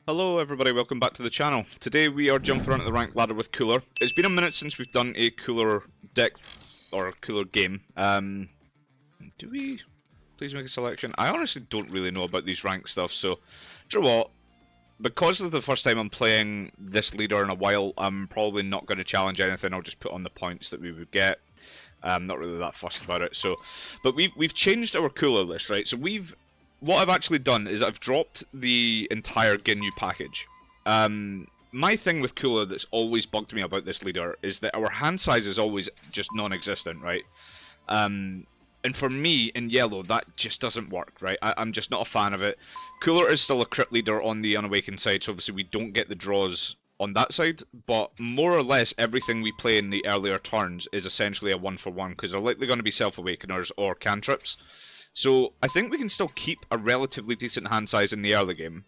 Hello everybody, welcome back to the channel. Today we are jumping onto the rank ladder with Cooler. It's been a minute since we've done a Cooler deck, or a Cooler game. Do we please make a selection? I honestly don't really know about these rank stuff, so do you know what? Because of the first time I'm playing this leader in a while, I'm probably not going to challenge anything. I'll just put on the points that we would get. I'm not really that fussed about it. So, but we've changed our Cooler list, right? So what I've actually done is I've dropped the entire Ginyu package. My thing with Cooler that's always bugged me about this leader is that our hand size is always just non-existent, right? And for me, in yellow, that just doesn't work, right? I'm just not a fan of it. Cooler is still a crit leader on the unawakened side, so obviously we don't get the draws on that side, but more or less everything we play in the earlier turns is essentially a 1-for-1, because they're likely going to be self-awakeners or cantrips. So I think we can still keep a relatively decent hand size in the early game,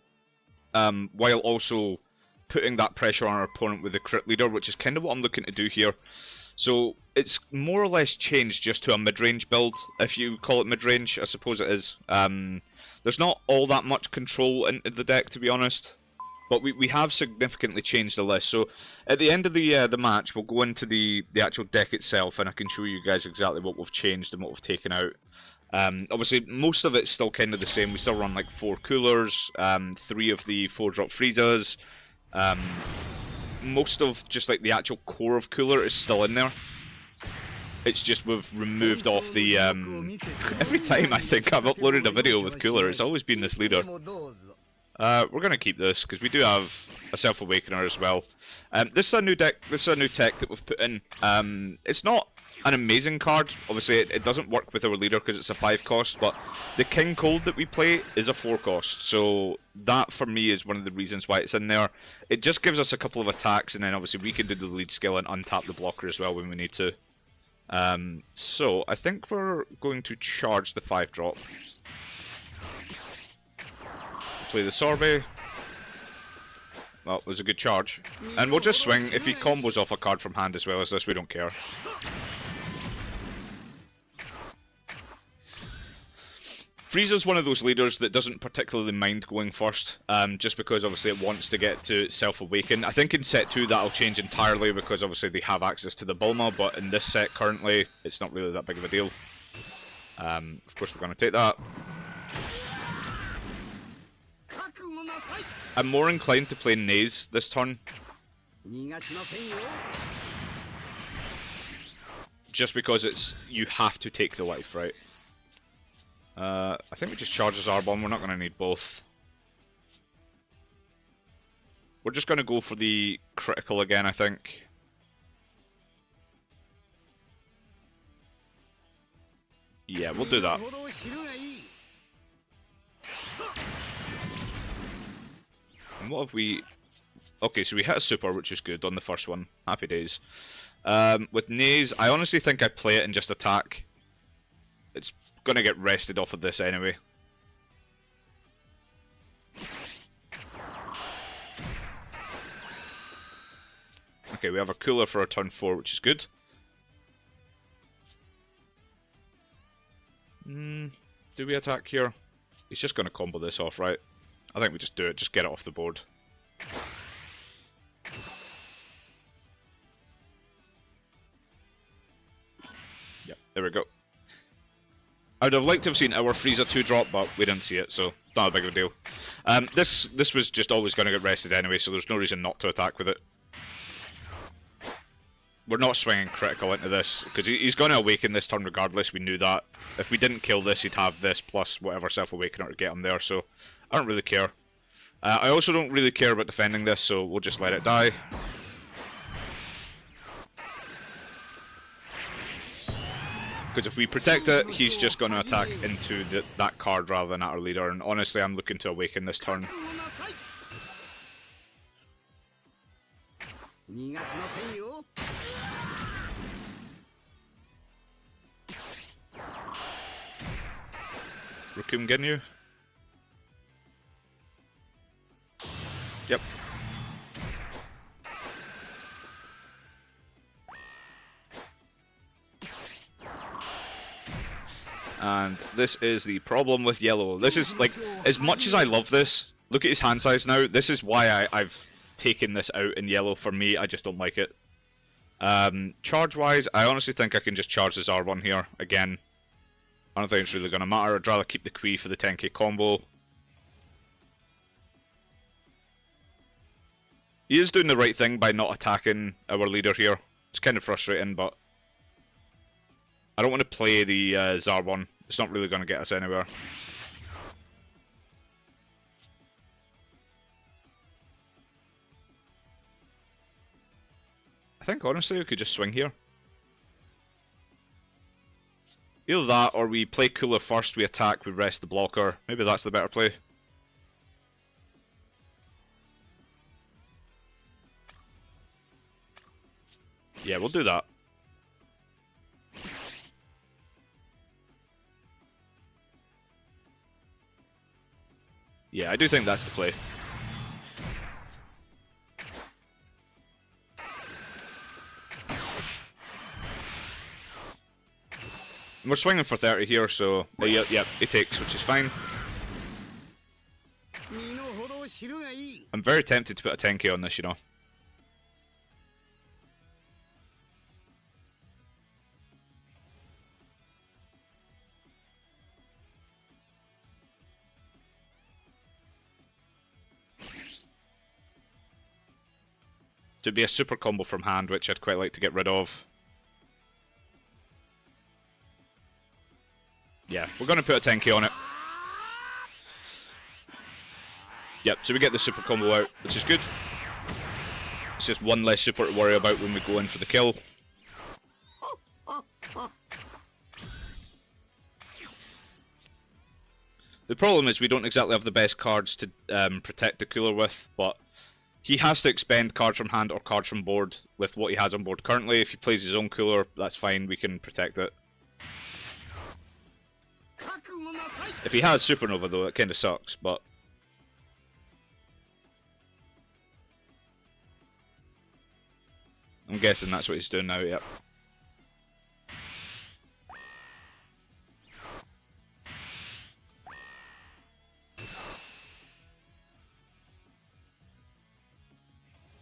while also putting that pressure on our opponent with the crit leader, which is kind of what I'm looking to do here. So it's more or less changed just to a mid-range build, if you call it mid-range, I suppose it is. There's not all that much control in the deck, to be honest, but we have significantly changed the list. So at the end of the match, we'll go into the actual deck itself, and I can show you guys exactly what we've changed and what we've taken out. Obviously, most of it's still kind of the same. We still run like 4 Coolers, 3 of the 4-drop Friezas. Most of just like the actual core of Cooler is still in there. It's just we've removed off the... Every time I think I've uploaded a video with Cooler, it's always been this leader. We're going to keep this, because we do have a Self-Awakener as well. This is a new deck, this is a new tech that we've put in. It's not an amazing card. Obviously it doesn't work with our leader because it's a 5 cost, but the King Cold that we play is a 4 cost, so that for me is one of the reasons why it's in there. It just gives us a couple of attacks, and then obviously we can do the lead skill and untap the blocker as well when we need to. So I think we're going to charge the 5-drop. Play the Sorbet. Well, it was a good charge. And we'll just swing. If he combos off a card from hand as well as this, we don't care. Frieza's one of those leaders that doesn't particularly mind going first, just because obviously it wants to get to self-awaken. I think in set 2 that'll change entirely because obviously they have access to the Bulma, but in this set currently it's not really that big of a deal. Of course we're going to take that. I'm more inclined to play Naze this turn, just because it's you have to take the life, right? I think we just charge his R-Bomb, we're not going to need both. We're just going to go for the critical again, I think. Yeah, we'll do that. And what have we... Okay, so we hit a super, which is good on the first one. Happy days. With Naze, I honestly think I play it and just attack. It's going to get rested off of this anyway. Okay, we have a Cooler for our turn 4, which is good. Do we attack here? He's just going to combo this off, right? I think we just do it, just get it off the board. Yep, there we go. I would have liked to have seen our Frieza 2-drop, but we didn't see it, so not a big of a deal. This was just always going to get rested anyway, so there's no reason not to attack with it. We're not swinging critical into this, because he's going to awaken this turn regardless, we knew that. If we didn't kill this, he'd have this plus whatever self-awakener to get him there, so I don't really care. I also don't really care about defending this, so we'll just let it die. Because if we protect it, he's just going to attack into that card rather than at our leader, and honestly I'm looking to awaken this turn. Raccoon Ginyu? Yep. And this is the problem with yellow. This is like, as much as I love this, Look at his hand size now. This is why I've taken this out in yellow. For me, I just don't like it. Charge-wise, I honestly think I can just charge this R1 here. Again, I don't think it's really going to matter. I'd rather keep the Kui for the 10k combo. He is doing the right thing by not attacking our leader here. It's kind of frustrating, but I don't want to play the Zar1. It's not really going to get us anywhere. I think honestly we could just swing here. Either that or we play cooler first, we attack, we rest the blocker. Maybe that's the better play. Yeah, we'll do that. Yeah, I do think that's the play. We're swinging for 30 here, so yeah, it takes, which is fine. I'm very tempted to put a 10k on this, you know. To be a super combo from hand, which I'd quite like to get rid of. Yeah, we're going to put a 10k on it. Yep, so we get the super combo out, which is good. It's just one less super to worry about when we go in for the kill. The problem is we don't exactly have the best cards to protect the cooler with, but he has to expend cards from hand or cards from board with what he has on board currently. If he plays his own cooler, that's fine, we can protect it. If he has Supernova though, it kinda sucks, but... I'm guessing that's what he's doing now, yep.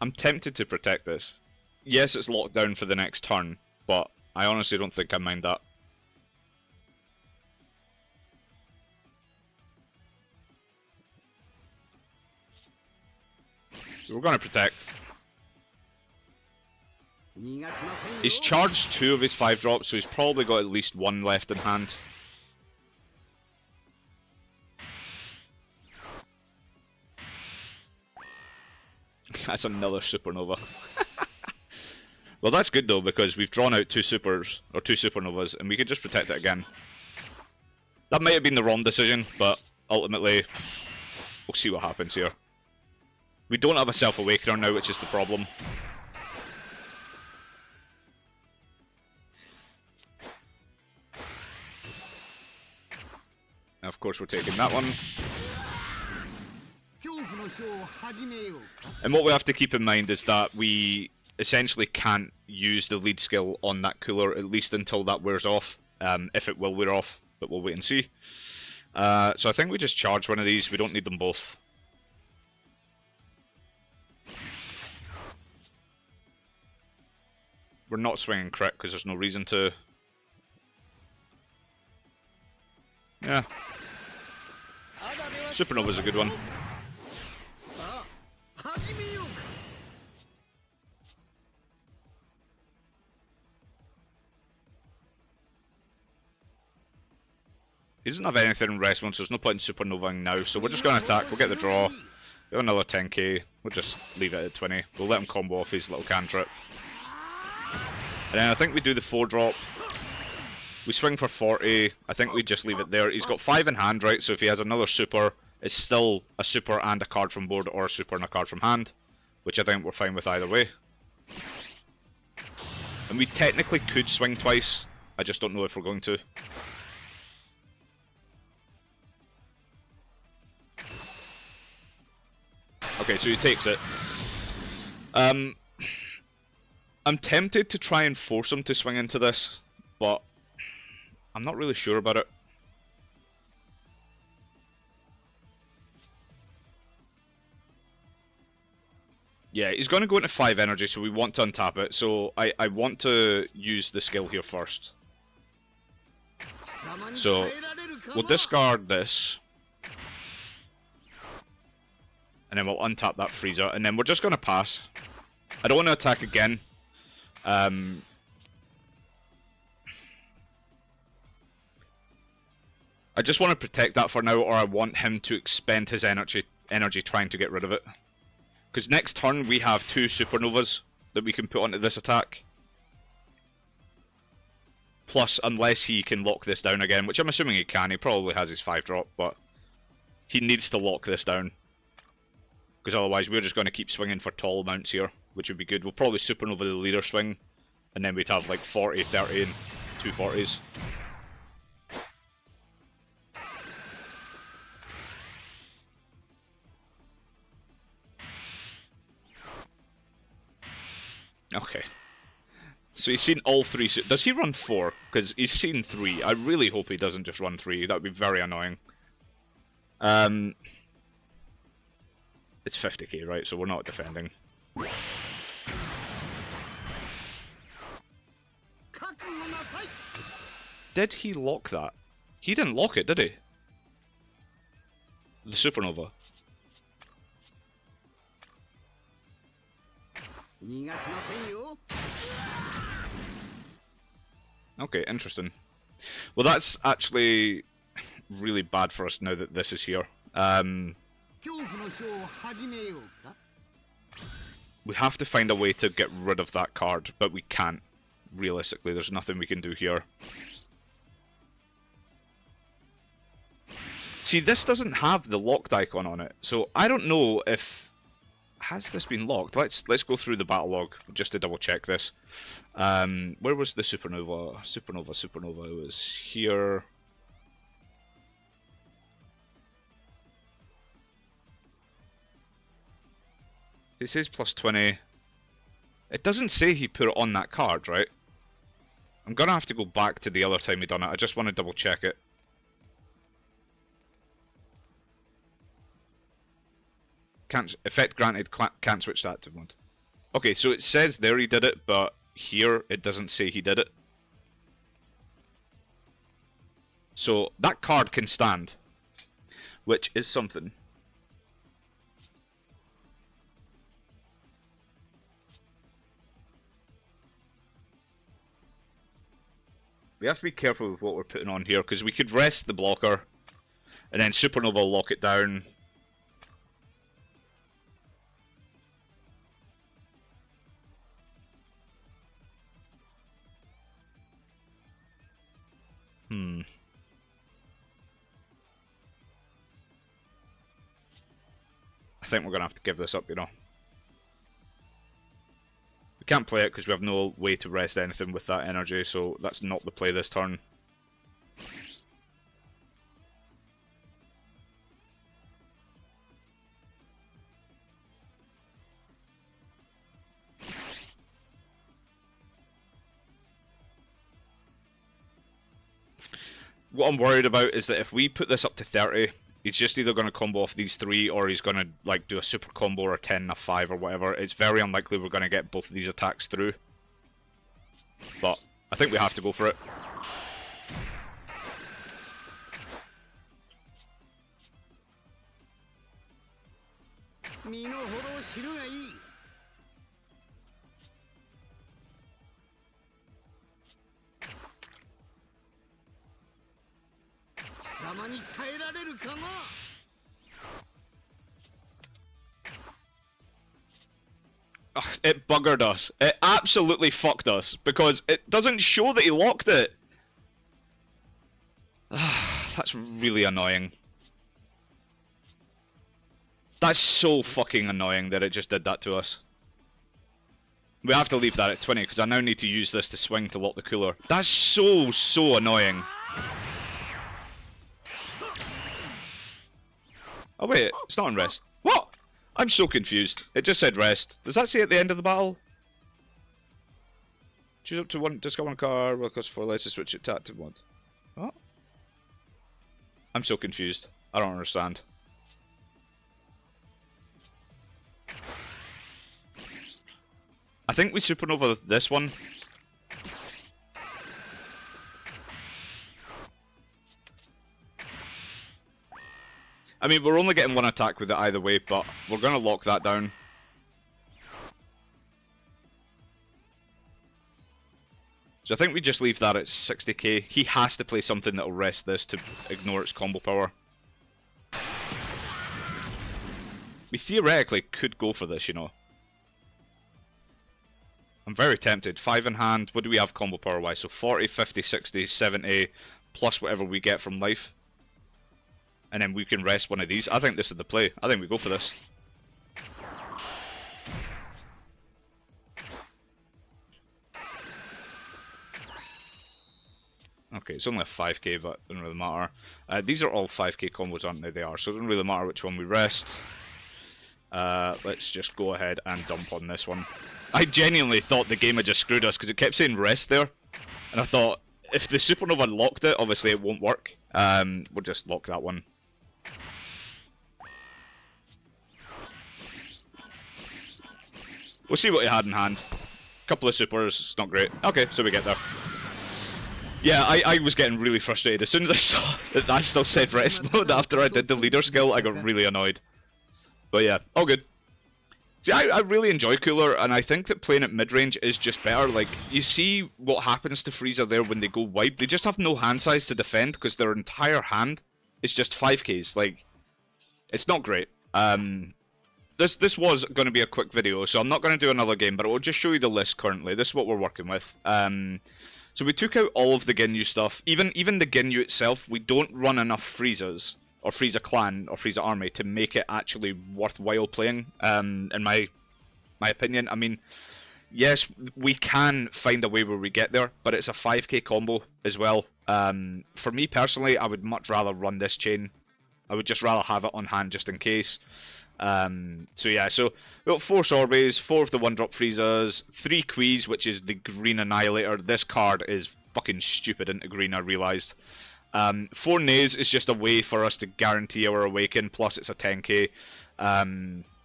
I'm tempted to protect this. Yes, it's locked down for the next turn, but I honestly don't think I mind that. So we're going to protect. He's charged 2 of his 5 drops, so he's probably got at least 1 left in hand. That's another supernova. Well, that's good though, because we've drawn out 2 supers, or 2 supernovas, and we can just protect it again. That might have been the wrong decision, but ultimately, we'll see what happens here. We don't have a Self-Awakener now, which is the problem. And of course we're taking that one. And what we have to keep in mind is that we essentially can't use the lead skill on that cooler, at least until that wears off. If it will wear off, but we'll wait and see. So I think we just charge one of these, we don't need them both. We're not swinging crit because there's no reason to. Yeah. Supernova's a good one. He doesn't have anything in response, so there's no point in Supernovaing now, so we're just going to attack, we'll get the draw. We have another 10k, we'll just leave it at 20. We'll let him combo off his little cantrip. And then I think we do the 4 drop. We swing for 40, I think we just leave it there. He's got 5 in hand, right, so if he has another super, it's still a super and a card from board, or a super and a card from hand. Which I think we're fine with either way. And we technically could swing twice, I just don't know if we're going to. Okay, so he takes it. I'm tempted to try and force him to swing into this, but I'm not really sure about it. Yeah, he's going to go into 5 energy, so we want to untap it. So I want to use the skill here first. So we'll discard this. And then we'll untap that Frieza, and then we're just going to pass. I don't want to attack again. I just want to protect that for now, or I want him to expend his energy trying to get rid of it. Because next turn we have 2 supernovas that we can put onto this attack. Plus, unless he can lock this down again, which I'm assuming he can, he probably has his 5-drop, but he needs to lock this down. Because otherwise we're just going to keep swinging for tall amounts here, which would be good. We'll probably supernova the leader swing, and then we'd have like 40, 30, and 240s. Okay. So he's seen all 3. Does he run 4? Because he's seen 3. I really hope he doesn't just run 3. That would be very annoying. It's 50k, right? So we're not defending. Did he lock that? He didn't lock it, did he? The supernova. Okay, interesting. Well, that's actually really bad for us now that this is here. We have to find a way to get rid of that card, but we can't. Realistically, there's nothing we can do here. See, this doesn't have the locked icon on it, so I don't know if... Has this been locked? Let's go through the battle log just to double check this. Where was the supernova? Supernova. It was here. It says plus 20. It doesn't say he put it on that card, right? I'm gonna have to go back to the other time he done it. I just want to double check it. Can't effect granted. Can't switch to active mode. Okay, so it says there he did it, but here it doesn't say he did it. So that card can stand, which is something. We have to be careful with what we're putting on here, because we could rest the blocker, and then supernova will lock it down. I think we're going to have to give this up, you know. We can't play it because we have no way to rest anything with that energy, so that's not the play this turn. What I'm worried about is that if we put this up to 30, he's just either going to combo off these 3, or he's going to like do a super combo or a 10 and a 5 or whatever. It's very unlikely we're going to get both of these attacks through. But I think we have to go for it. Ugh, it buggered us. It absolutely fucked us because it doesn't show that he locked it. That's really annoying. That's so fucking annoying that it just did that to us. We have to leave that at 20 because I now need to use this to swing to lock the cooler. That's so annoying. Oh wait, it's not on rest. What? I'm so confused. It just said rest. Does that say at the end of the battle? Choose up to one, discard one card, will cost 4 less to switch it to active mode. What? I'm so confused. I don't understand. I think we supernova this one. I mean, we're only getting one attack with it either way, but we're going to lock that down. So I think we just leave that at 60k. He has to play something that'll rest this to ignore its combo power. We theoretically could go for this, you know. I'm very tempted. 5 in hand. What do we have combo power wise? So 40, 50, 60, 70, plus whatever we get from life. And then we can rest one of these. I think this is the play. I think we go for this. Okay, it's only a 5k, but it doesn't really matter. These are all 5k combos, aren't they? They are, so it doesn't really matter which one we rest. Let's just go ahead and dump on this one. I genuinely thought the game had just screwed us because it kept saying rest there. And I thought, if the supernova locked it, obviously it won't work. We'll just lock that one. We'll see what he had in hand. Couple of supers, it's not great. Okay, so we get there. Yeah, I was getting really frustrated. As soon as I saw that I still said rest mode after I did the leader skill, I got really annoyed. But yeah, all good. See, I really enjoy Cooler, and I think that playing at mid-range is just better. Like, you see what happens to Frieza there when they go wide. They just have no hand size to defend, because their entire hand is just 5ks. Like, it's not great. This was going to be a quick video, so I'm not going to do another game, but I will just show you the list currently. This is what we're working with. So we took out all of the Ginyu stuff. Even the Ginyu itself, we don't run enough Friezas, or Frieza clan, or Frieza army to make it actually worthwhile playing, in my opinion. I mean, yes, we can find a way where we get there, but it's a 5k combo as well. For me personally, I would much rather run this chain. I would just rather have it on hand just in case. So yeah, so we got 4 Sorbets, 4 of the 1-drop Friezas, 3 Quees, which is the green Annihilator. This card is fucking stupid into green, I realised. 4 Nays is just a way for us to guarantee our Awaken, plus it's a 10k.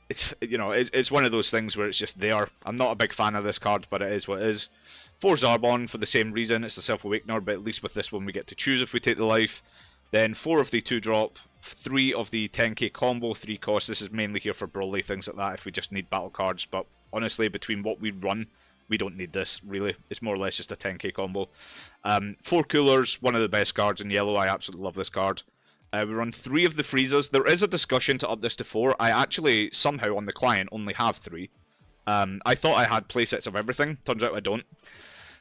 It's, you know, it's one of those things where it's just there. I'm not a big fan of this card, but it is what it is. 4 Zarbon for the same reason, it's a Self-Awakener, but at least with this one we get to choose if we take the life. Then 4 of the 2-drop, 3 of the 10k combo, 3 cost. This is mainly here for Broly, things like that, if we just need battle cards. But honestly, between what we run, we don't need this, really. It's more or less just a 10k combo. 4 Coolers, one of the best cards in yellow. I absolutely love this card. We run 3 of the Friezas. There is a discussion to up this to 4. I actually, somehow on the client, only have 3. I thought I had playsets of everything. Turns out I don't.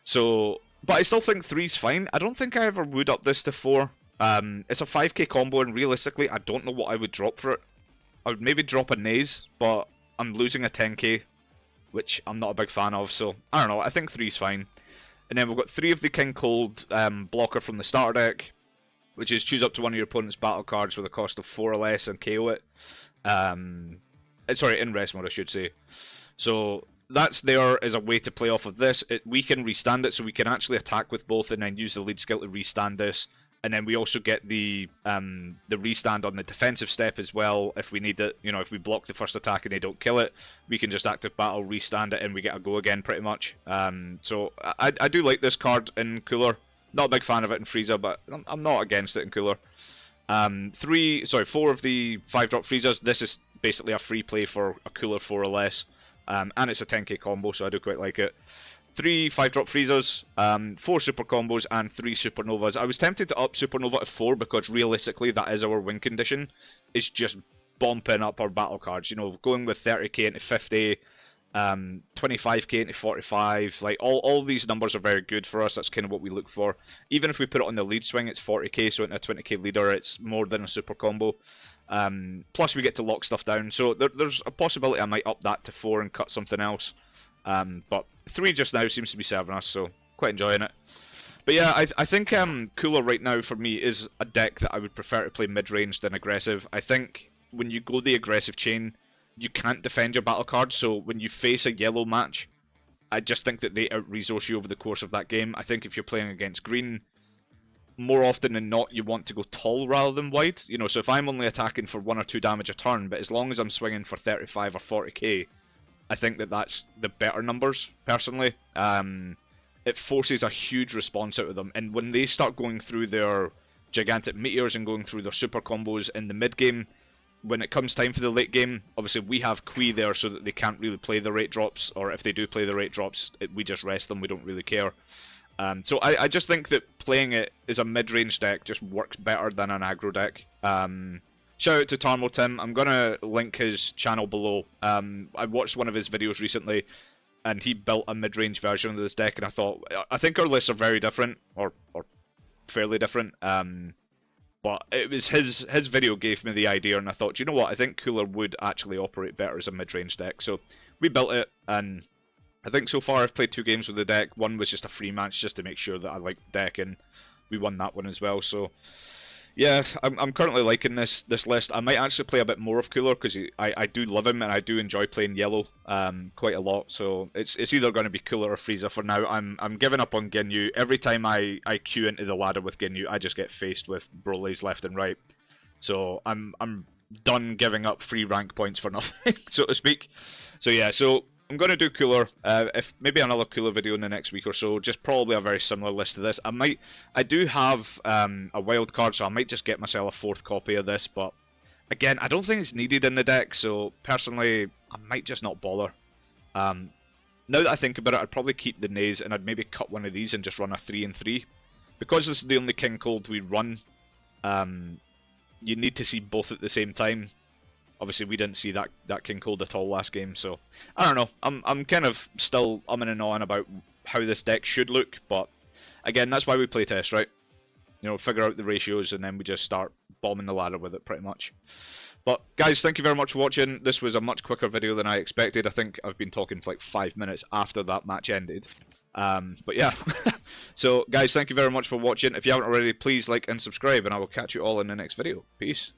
So, but I still think 3's fine. I don't think I ever would up this to 4. It's a 5k combo, and realistically, I don't know what I would drop for it. I would maybe drop a Naze, but I'm losing a 10k, which I'm not a big fan of, so I don't know, I think 3's fine. And then we've got 3 of the King Cold blocker from the starter deck, which is choose up to one of your opponent's battle cards with a cost of 4 or less and KO it. Sorry, in rest mode I should say. So that's there as a way to play off of this. We can restand it, so we can actually attack with both and then use the lead skill to restand this. And then we also get the restand on the defensive step as well if we need it. You know, if we block the first attack and they don't kill it, we can just active battle, restand it, and we get a go again pretty much. So I do like this card in Cooler. Not a big fan of it in Frieza, but I'm not against it in Cooler. 4 of the 5-drop Friezas. This is basically a free play for a Cooler 4 or less. And it's a 10k combo, so I do quite like it. 3 5-drop Friezas, 4 super combos, and 3 supernovas. I was tempted to up supernova to 4 because realistically that is our win condition. It's just bumping up our battle cards. You know, going with 30k into 50, 25k into 45. Like all these numbers are very good for us. That's kind of what we look for. Even if we put it on the lead swing, it's 40k, so into a 20k leader, it's more than a super combo. Plus we get to lock stuff down. So there's a possibility I might up that to 4 and cut something else. But 3 just now seems to be serving us, so quite enjoying it. But yeah, I think Cooler right now for me is a deck that I would prefer to play mid-range than aggressive. I think when you go the aggressive chain, you can't defend your battle cards, so when you face a yellow match, I just think that they out-resource you over the course of that game. I think if you're playing against green, more often than not, you want to go tall rather than wide. You know, so if I'm only attacking for 1 or 2 damage a turn, but as long as I'm swinging for 35 or 40k, I think that that's the better numbers, personally. It forces a huge response out of them, and when they start going through their gigantic meteors and going through their super combos in the mid game, when it comes time for the late game, obviously we have Kui there so that they can't really play the rate drops, or if they do play the rate drops, we just rest them, we don't really care. So I just think that playing it as a mid-range deck just works better than an aggro deck. Shout out to Tarmo Tim, I'm going to link his channel below. I watched one of his videos recently, and he built a mid-range version of this deck, and I think our lists are very different, or fairly different. But it was his video gave me the idea, and I thought, do you know what? I think Cooler would actually operate better as a mid-range deck. So we built it, and I think so far I've played 2 games with the deck. One was just a free match just to make sure that I liked the deck, and we won that one as well. So yeah, I'm currently liking this list. I might actually play a bit more of Cooler because I do love him and I do enjoy playing yellow quite a lot. So it's either going to be Cooler or Frieza for now. I'm giving up on Ginyu. Every time I queue into the ladder with Ginyu, I just get faced with Broly's left and right. So I'm done giving up free rank points for nothing, so to speak. So yeah, so I'm going to do Cooler, if maybe another Cooler video in the next week or so, just probably a very similar list to this. I do have a wild card, so I might just get myself a 4th copy of this, but again, I don't think it's needed in the deck, so personally, I might just not bother. Now that I think about it, I'd probably keep the Naze, and I'd maybe cut one of these and just run a 3 and 3. Because this is the only King Cold we run, you need to see both at the same time. Obviously, we didn't see that King Cold at all last game, so I don't know. I'm kind of still umming and ahhing about how this deck should look, but again, that's why we play test, right? You know, figure out the ratios, and then we just start bombing the ladder with it, pretty much. But guys, thank you very much for watching. This was a much quicker video than I expected. I think I've been talking for like 5 minutes after that match ended. But yeah, so guys, thank you very much for watching. If you haven't already, please like and subscribe, and I will catch you all in the next video. Peace.